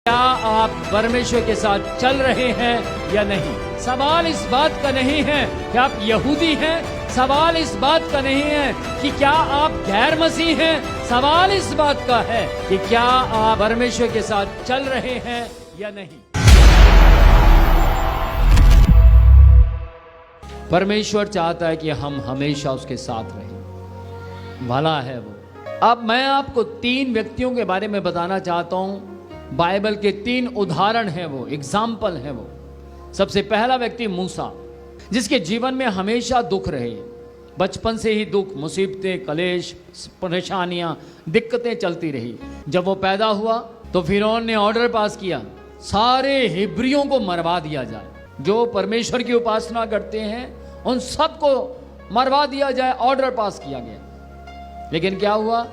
क्या आप परमेश्वर के साथ चल रहे हैं या नहीं? सवाल इस बात का नहीं है कि आप यहूदी हैं, सवाल इस बात का नहीं है कि क्या आप गैर मसीह हैं, सवाल इस बात का है कि क्या आप परमेश्वर के साथ चल रहे हैं या नहीं। परमेश्वर चाहता है कि हम हमेशा उसके साथ रहें, भला है वो। अब मैं आपको 3 व्यक्तियों के बारे में बताना चाहता हूं। बाइबल के 3 उदाहरण हैं, वो एग्जाम्पल हैं वो। सबसे पहला व्यक्ति मूसा, जिसके जीवन में हमेशा दुख रहे, बचपन से ही दुख, मुसीबतें, कलेश, परेशानियां, दिक्कतें चलती रही। जब वो पैदा हुआ तो फिरौन ने ऑर्डर पास किया, सारे हिब्रियों को मरवा दिया जाए, जो परमेश्वर की उपासना करते हैं उन सबको मरवा दिया जाए, ऑर्डर पास किया गया। लेकिन क्या हुआ?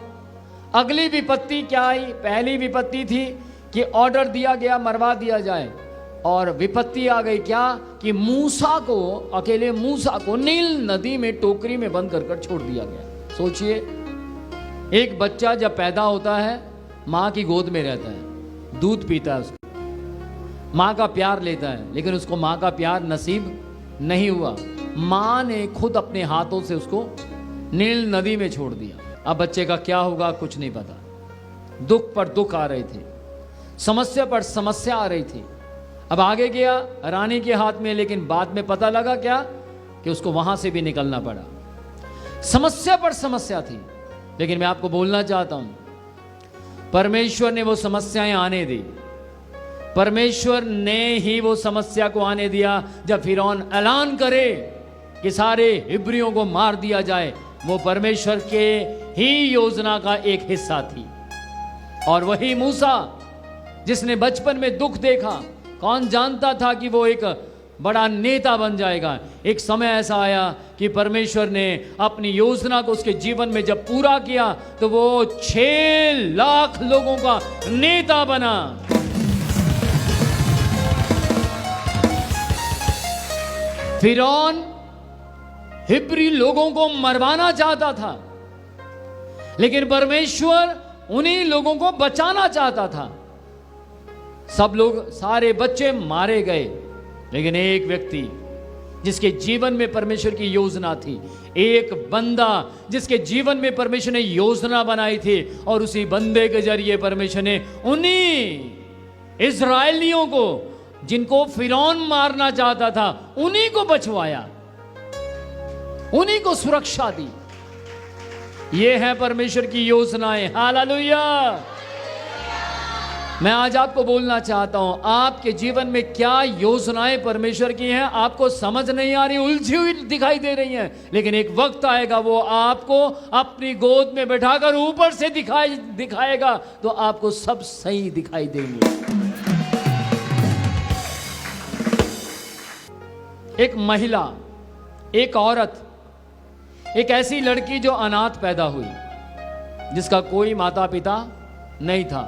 अगली विपत्ति क्या आई? पहली विपत्ति थी कि ऑर्डर दिया गया मरवा दिया जाए, और विपत्ति आ गई क्या कि मूसा को, अकेले मूसा को नील नदी में टोकरी में बंद कर छोड़ दिया गया। सोचिए, एक बच्चा जब पैदा होता है माँ की गोद में रहता है, दूध पीता है, उसको माँ का प्यार लेता है, लेकिन उसको माँ का प्यार नसीब नहीं हुआ। माँ ने खुद अपने हाथों से उसको नील नदी में छोड़ दिया। अब बच्चे का क्या होगा कुछ नहीं पता। दुख पर दुख आ रहे थे, समस्या पर समस्या आ रही थी। अब आगे गया रानी के हाथ में, लेकिन बाद में पता लगा क्या कि उसको वहां से भी निकलना पड़ा। समस्या पर समस्या थी, लेकिन मैं आपको बोलना चाहता हूं, परमेश्वर ने वो समस्याएं आने दी। परमेश्वर ने ही वो समस्या को आने दिया। जब फिरौन ऐलान करे कि सारे हिब्रियों को मार दिया जाए, वो परमेश्वर के ही योजना का एक हिस्सा थी। और वही मूसा, जिसने बचपन में दुख देखा, कौन जानता था कि वो एक बड़ा नेता बन जाएगा। एक समय ऐसा आया कि परमेश्वर ने अपनी योजना को उसके जीवन में जब पूरा किया तो वो 6 लाख लोगों का नेता बना। फिरौन हिब्री लोगों को मरवाना चाहता था, लेकिन परमेश्वर उन्हीं लोगों को बचाना चाहता था। सब लोग, सारे बच्चे मारे गए, लेकिन एक व्यक्ति जिसके जीवन में परमेश्वर की योजना थी, एक बंदा जिसके जीवन में परमेश्वर ने योजना बनाई थी, और उसी बंदे के जरिए परमेश्वर ने उन्हीं इजरायलियों को, जिनको फिरौन मारना चाहता था, उन्हीं को बचवाया, उन्हीं को सुरक्षा दी। ये है परमेश्वर की योजनाएं। हालेलुया। मैं आज आपको बोलना चाहता हूं, आपके जीवन में क्या योजनाएं परमेश्वर की हैं, आपको समझ नहीं आ रही, उलझी हुई दिखाई दे रही हैं, लेकिन एक वक्त आएगा वो आपको अपनी गोद में बैठाकर ऊपर से दिखाएगा, तो आपको सब सही दिखाई देंगे। एक महिला, एक औरत, एक ऐसी लड़की जो अनाथ पैदा हुई, जिसका कोई माता पिता नहीं था।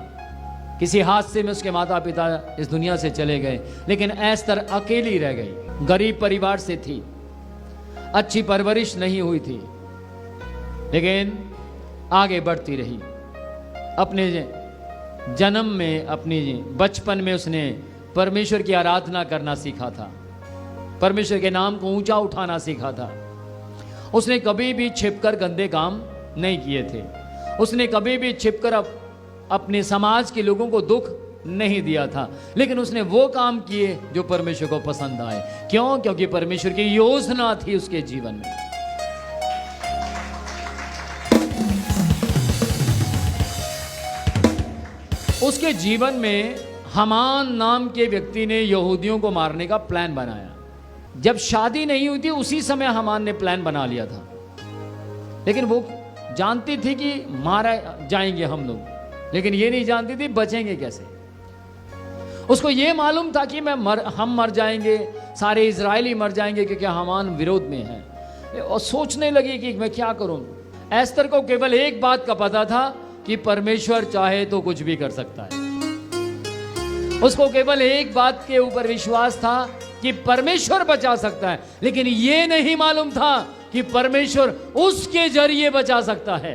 किसी हादसे में उसके माता पिता इस दुनिया से चले गए, लेकिन एस्तर अकेली रह गई। गरीब परिवार से थी, अच्छी परवरिश नहीं हुई थी, लेकिन आगे बढ़ती रही। अपने जन्म में, अपनी बचपन में उसने परमेश्वर की आराधना करना सीखा था, परमेश्वर के नाम को ऊंचा उठाना सीखा था। उसने कभी भी छिपकर गंदे काम नहीं किए थे। उसने कभी भी छिपकर अपने समाज के लोगों को दुख नहीं दिया था, लेकिन उसने वो काम किए जो परमेश्वर को पसंद आए। क्यों? क्योंकि परमेश्वर की योजना थी उसके जीवन में। उसके जीवन में हामान नाम के व्यक्ति ने यहूदियों को मारने का प्लान बनाया। जब शादी नहीं हुई थी उसी समय हामान ने प्लान बना लिया था, लेकिन वो जानती थी कि मारा जाएंगे हम लोग, लेकिन ये नहीं जानती थी बचेंगे कैसे। उसको ये मालूम था कि हम मर जाएंगे, सारे इजरायली मर जाएंगे, क्योंकि हामान विरोध में है। और सोचने लगी कि मैं क्या करूं। एस्तर को केवल एक बात का पता था कि परमेश्वर चाहे तो कुछ भी कर सकता है। उसको केवल एक बात के ऊपर विश्वास था कि परमेश्वर बचा सकता है, लेकिन ये नहीं मालूम था कि परमेश्वर उसके जरिए बचा सकता है।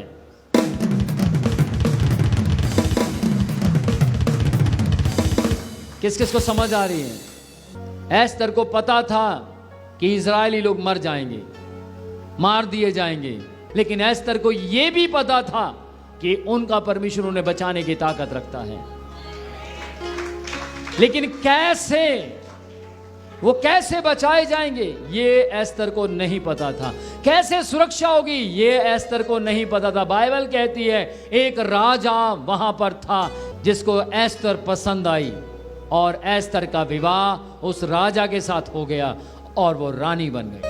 किस किस को समझ आ रही है? एस्तर को पता था कि इजरायली लोग मर जाएंगे, मार दिए जाएंगे, लेकिन एस्तर को यह भी पता था कि उनका परमेश्वर उन्हें बचाने की ताकत रखता है। लेकिन कैसे, वो कैसे बचाए जाएंगे ये एस्तर को नहीं पता था। कैसे सुरक्षा होगी ये एस्तर को नहीं पता था। बाइबल कहती है एक राजा वहां पर था जिसको एस्तर पसंद आई और एस्तर का विवाह उस राजा के साथ हो गया और वो रानी बन गई।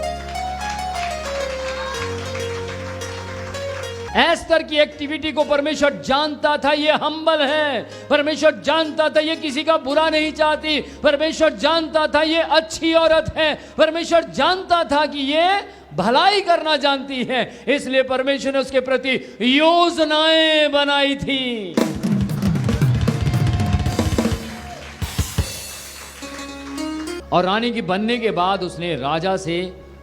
एस्तर की एक्टिविटी को परमेश्वर जानता था, ये हम्बल है। परमेश्वर जानता था ये किसी का बुरा नहीं चाहती। परमेश्वर जानता था ये अच्छी औरत है। परमेश्वर जानता था कि ये भलाई करना जानती है, इसलिए परमेश्वर ने उसके प्रति योजनाएं बनाई थी। और रानी की बनने के बाद उसने राजा से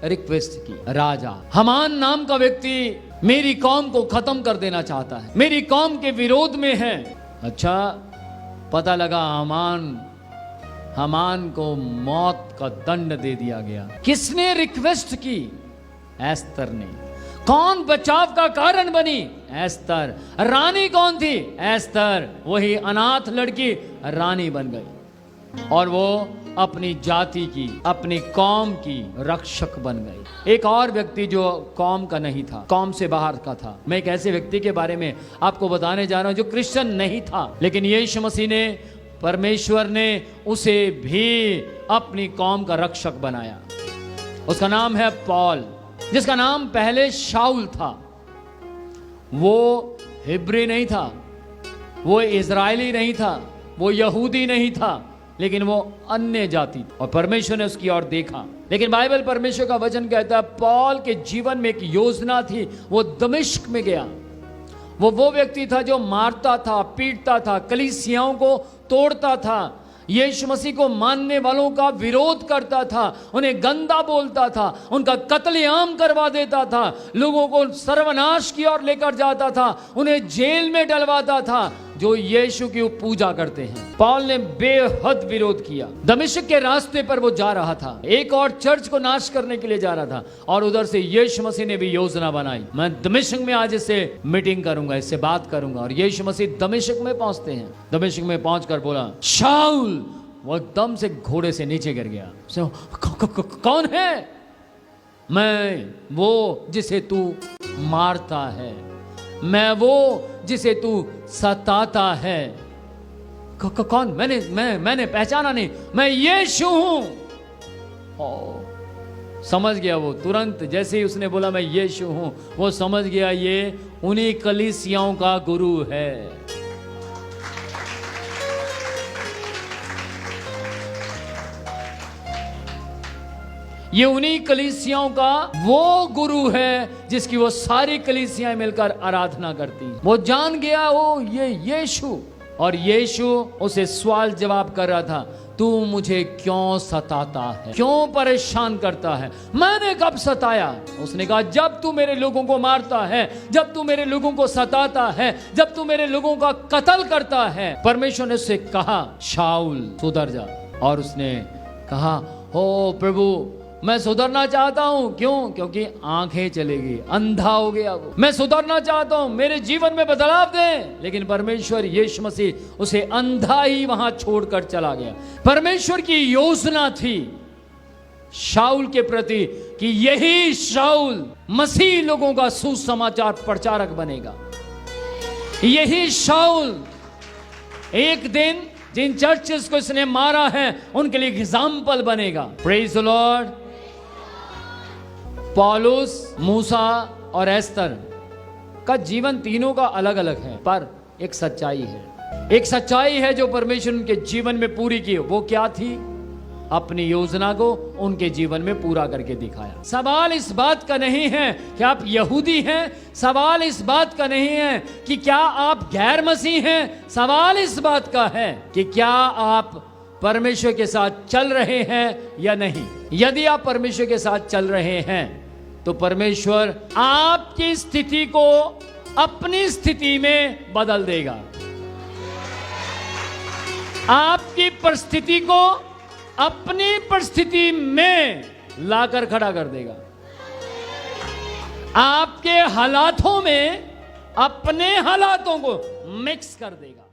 रिक्वेस्ट की। राजा, हामान नाम का व्यक्ति मेरी कौम को खत्म कर देना चाहता है, मेरी कौम के विरोध में है। अच्छा, पता लगा हामान को मौत का दंड दे दिया गया। किसने रिक्वेस्ट की? एस्तर ने। कौन बचाव का कारण बनी? एस्तर। रानी कौन थी? एस्तर। वही अनाथ लड़की रानी बन गई और वो अपनी जाति की, अपनी कौम की रक्षक बन गई। एक और व्यक्ति जो कौम का नहीं था, कौम से बाहर का था। मैं एक ऐसे व्यक्ति के बारे में आपको बताने जा रहा हूं जो क्रिश्चियन नहीं था, लेकिन यीशु मसीह ने, परमेश्वर ने उसे भी अपनी कौम का रक्षक बनाया। उसका नाम है पौल, जिसका नाम पहले शाऊल था। वो हिब्री नहीं था, वो इजरायली नहीं था, वो यहूदी नहीं था, लेकिन वो अन्य जाति और परमेश्वर ने उसकी ओर देखा। लेकिन बाइबल, परमेश्वर का वचन कहता है पौल के जीवन में एक योजना थी। वो दमिश्क में गया। वो व्यक्ति था जो मारता था, पीटता था, कलीसियाओं को तोड़ता था, यीशु मसीह को मानने वालों का विरोध करता था, उन्हें गंदा बोलता था, उनका कत्लेआम करवा देता था, लोगों को सर्वनाश की ओर लेकर जाता था, उन्हें जेल में डलवाता था जो यीशु की पूजा करते हैं। पौल ने बेहद विरोध किया। दमिश्क के रास्ते पर वो जा रहा था, एक और चर्च को नाश करने के लिए जा रहा था, और उधर से यीशु मसीह ने भी योजना बनाई, मैं दमिश्क में आज इससे मीटिंग करूंगा, इससे बात करूंगा। और यीशु मसीह दमिश्क में पहुंचते हैं। दमिश्क में पहुंचकर बोला शाऊल। वो एकदम से घोड़े से नीचे गिर गया। कौन है? मैं वो जिसे तू मारता है, मैं वो जिसे तू सताता है। कौन? मैंने पहचाना नहीं, मैं यीशु हूं। समझ गया वो तुरंत, जैसे ही उसने बोला मैं यीशु हूं, वो समझ गया ये उन्हीं कलीसियाओं का गुरु है। ये उन्हीं कलीसियाओं का वो गुरु है जिसकी वो सारी कलीसियां मिलकर आराधना करती। वो जान गया वो ये यीशु, और यीशु उसे सवाल जवाब कर रहा था, तू मुझे क्यों सताता है, क्यों परेशान करता है? मैंने कब सताया? उसने कहा जब तू मेरे लोगों को मारता है, जब तू मेरे लोगों को सताता है, जब तू मेरे लोगों का कत्ल करता है। परमेश्वर ने उससे कहा शाऊल सुधर जा, और उसने कहा ओ प्रभु मैं सुधरना चाहता हूं। क्यों? क्योंकि आंखें चलेगी, अंधा हो गया वो। मैं सुधरना चाहता हूं, मेरे जीवन में बदलाव दे। लेकिन परमेश्वर यीशु मसीह उसे अंधा ही वहां छोड़कर चला गया। परमेश्वर की योजना थी शाऊल के प्रति कि यही शाऊल मसीह लोगों का सुसमाचार प्रचारक बनेगा। यही शाऊल एक दिन जिन चर्चेस को इसने मारा है उनके लिए एग्जाम्पल बनेगा। Praise the Lord. पौलुस, मूसा और एस्तर का जीवन तीनों का अलग अलग है, पर एक सच्चाई है। एक सच्चाई है जो परमेश्वर उनके जीवन में पूरी की। वो क्या थी? अपनी योजना को उनके जीवन में पूरा करके दिखाया। सवाल इस बात का नहीं है कि आप यहूदी हैं, सवाल इस बात का नहीं है कि क्या आप गैर मसीह हैं, सवाल इस बात का है कि क्या आप परमेश्वर के साथ चल रहे हैं या नहीं। यदि आप परमेश्वर के साथ चल रहे हैं तो परमेश्वर आपकी स्थिति को अपनी स्थिति में बदल देगा। आपकी परिस्थिति को अपनी परिस्थिति में लाकर खड़ा कर देगा। आपके हालातों में अपने हालातों को मिक्स कर देगा।